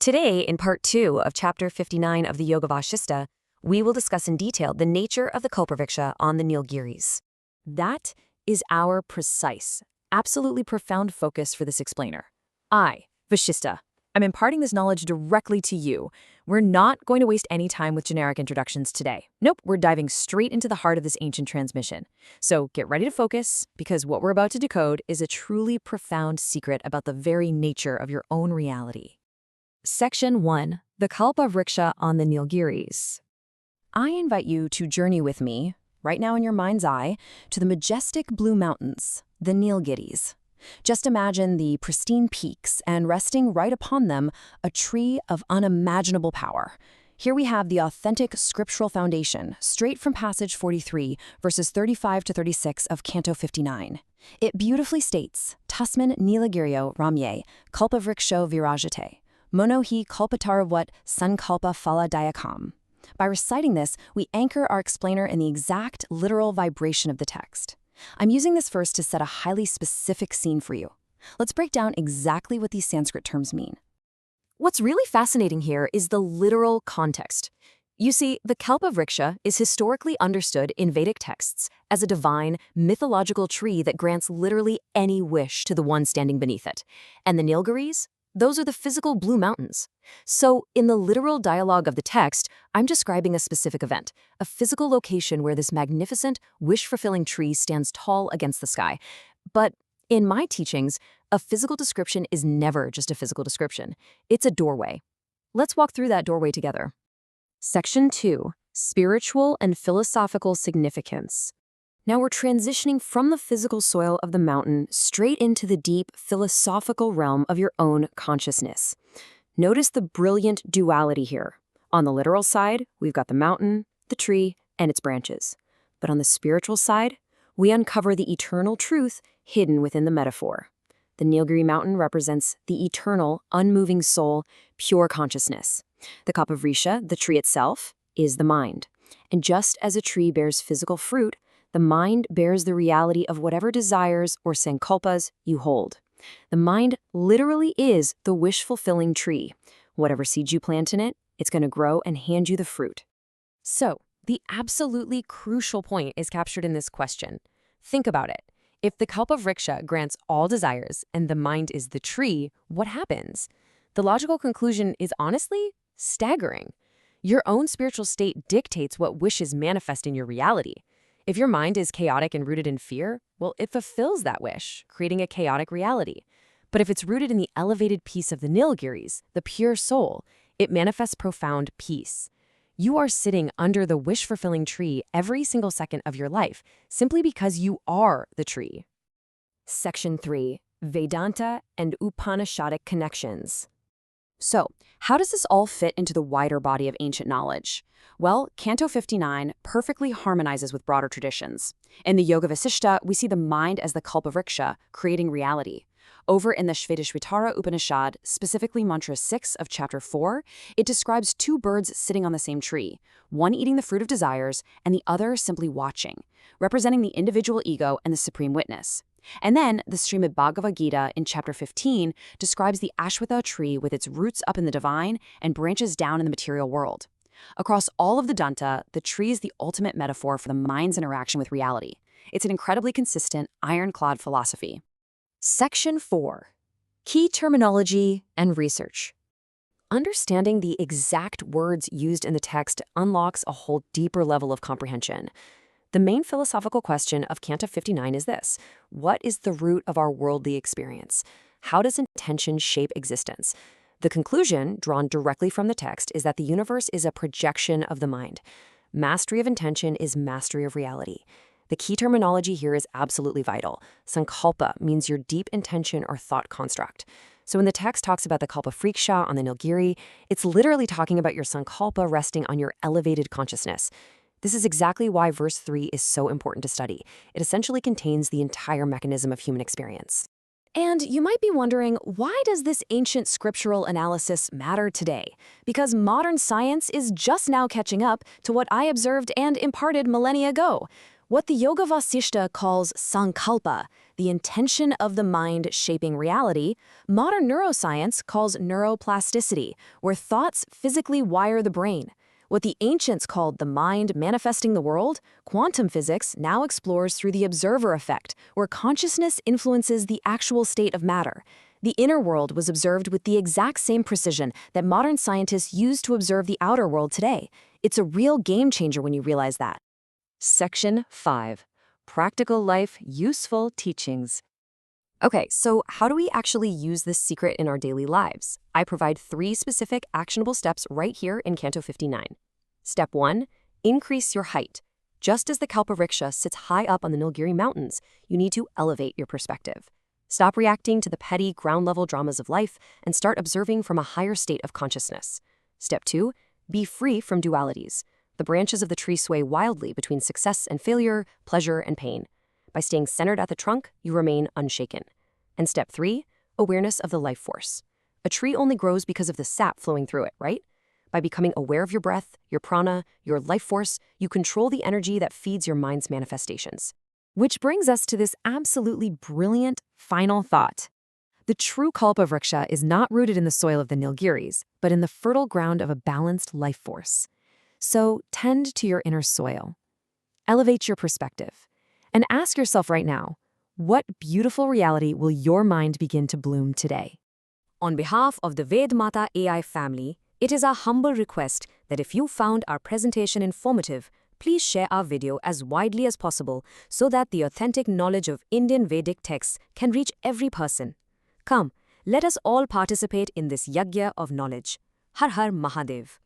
Today, in part 2 of chapter 59 of the Yoga Vasistha, we will discuss in detail the nature of the Kalpavriksha on the Nilgiris. That is our precise, absolutely profound focus for this explainer. I, Vashishtha, I'm imparting this knowledge directly to you. We're not going to waste any time with generic introductions today. Nope, we're diving straight into the heart of this ancient transmission. So get ready to focus, because what we're about to decode is a truly profound secret about the very nature of your own reality. Section 1. The Kalpavriksha on the Nilgiris. I invite you to journey with me, right now in your mind's eye, to the majestic blue mountains, the Nilgiris. Just imagine the pristine peaks and resting right upon them a tree of unimaginable power. Here we have the authentic scriptural foundation, straight from passage 43, verses 35 to 36 of Canto 59. It beautifully states, Tasmin Nilagiryo Ramye, Kalpavriksho Virajate. Mono hi kalpataravut sankalpa phala dayakam. By reciting this, we anchor our explainer in the exact literal vibration of the text. I'm using this verse to set a highly specific scene for you. Let's break down exactly what these Sanskrit terms mean. What's really fascinating here is the literal context. You see, the Kalpavriksha is historically understood in Vedic texts as a divine, mythological tree that grants literally any wish to the one standing beneath it. And the Nilgiris? Those are the physical blue mountains. So, in the literal dialogue of the text, I'm describing a specific event, a physical location where this magnificent, wish-fulfilling tree stands tall against the sky. But in my teachings, a physical description is never just a physical description. It's a doorway. Let's walk through that doorway together. Section 2. Spiritual and Philosophical Significance. Now we're transitioning from the physical soil of the mountain straight into the deep philosophical realm of your own consciousness. Notice the brilliant duality here. On the literal side, we've got the mountain, the tree, and its branches. But on the spiritual side, we uncover the eternal truth hidden within the metaphor. The Nilgiri mountain represents the eternal, unmoving soul, pure consciousness. The Kalpavriksha, the tree itself, is the mind. And just as a tree bears physical fruit, the mind bears the reality of whatever desires or sankalpas you hold. The mind literally is the wish-fulfilling tree. Whatever seeds you plant in it, it's going to grow and hand you the fruit. So, the absolutely crucial point is captured in this question. Think about it. If the Kalpavriksha grants all desires and the mind is the tree, what happens? The logical conclusion is honestly staggering. Your own spiritual state dictates what wishes manifest in your reality. If your mind is chaotic and rooted in fear, well, it fulfills that wish, creating a chaotic reality. But if it's rooted in the elevated peace of the Nilgiris, the pure soul, it manifests profound peace. You are sitting under the wish-fulfilling tree every single second of your life, simply because you are the tree. Section 3. Vedanta and Upanishadic Connections. So, how does this all fit into the wider body of ancient knowledge? Well, Canto 59 perfectly harmonizes with broader traditions. In the Yoga Vasistha, we see the mind as the Kalpavriksha, creating reality. Over in the Shvetashvatara Upanishad, specifically Mantra 6 of Chapter 4, it describes two birds sitting on the same tree, one eating the fruit of desires and the other simply watching, representing the individual ego and the supreme witness. And then, the Srimad Bhagavad Gita in Chapter 15 describes the Ashwatha tree with its roots up in the divine and branches down in the material world. Across all of the Danta, the tree is the ultimate metaphor for the mind's interaction with reality. It's an incredibly consistent, ironclad philosophy. Section 4. Key Terminology and Research. Understanding the exact words used in the text unlocks a whole deeper level of comprehension. The main philosophical question of Canto 59 is this: what is the root of our worldly experience? How does intention shape existence? The conclusion, drawn directly from the text, is that the universe is a projection of the mind. Mastery of intention is mastery of reality. The key terminology here is absolutely vital. Sankalpa means your deep intention or thought construct. So when the text talks about the Kalpavriksha on the Nilgiri, it's literally talking about your sankalpa resting on your elevated consciousness. This is exactly why verse 3 is so important to study. It essentially contains the entire mechanism of human experience. And you might be wondering, why does this ancient scriptural analysis matter today? Because modern science is just now catching up to what I observed and imparted millennia ago. What the Yoga Vasistha calls sankalpa, the intention of the mind shaping reality, modern neuroscience calls neuroplasticity, where thoughts physically wire the brain. What the ancients called the mind manifesting the world, quantum physics now explores through the observer effect, where consciousness influences the actual state of matter. The inner world was observed with the exact same precision that modern scientists use to observe the outer world today. It's a real game changer when you realize that. Section 5. Practical Life Useful Teachings. Okay, so how do we actually use this secret in our daily lives? I provide 3 specific actionable steps right here in Canto 59. Step 1. Increase your height. Just as the Kalpavriksha sits high up on the Nilgiri Mountains, you need to elevate your perspective. Stop reacting to the petty, ground-level dramas of life and start observing from a higher state of consciousness. Step 2. Be free from dualities. The branches of the tree sway wildly between success and failure, pleasure and pain. By staying centered at the trunk, you remain unshaken. And step 3, awareness of the life force. A tree only grows because of the sap flowing through it, right? By becoming aware of your breath, your prana, your life force, you control the energy that feeds your mind's manifestations. Which brings us to this absolutely brilliant final thought. The true Kalpavriksha is not rooted in the soil of the Nilgiris, but in the fertile ground of a balanced life force. So tend to your inner soil. Elevate your perspective. And ask yourself right now, what beautiful reality will your mind begin to bloom today? On behalf of the Vedmata AI family, it is our humble request that if you found our presentation informative, please share our video as widely as possible so that the authentic knowledge of Indian Vedic texts can reach every person. Come, let us all participate in this yagya of knowledge. Har Har Mahadev.